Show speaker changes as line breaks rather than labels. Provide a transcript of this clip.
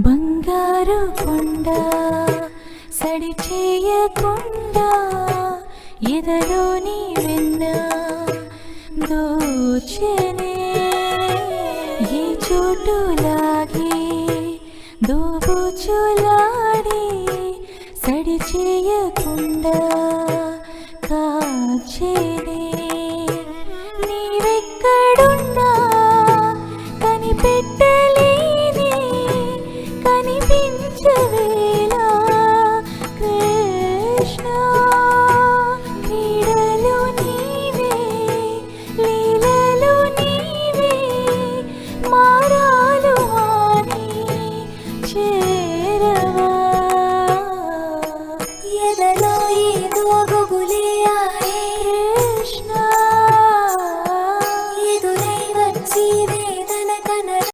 బంగారు కొండ సడి చేయకుండా ఎదలోని వెన్న దోచెనే ఏ చోటు లాగి దోబుచులాడి సడి చేయకుండా కాచెనే నీవెక్కడున్నా కనిపెట్టలే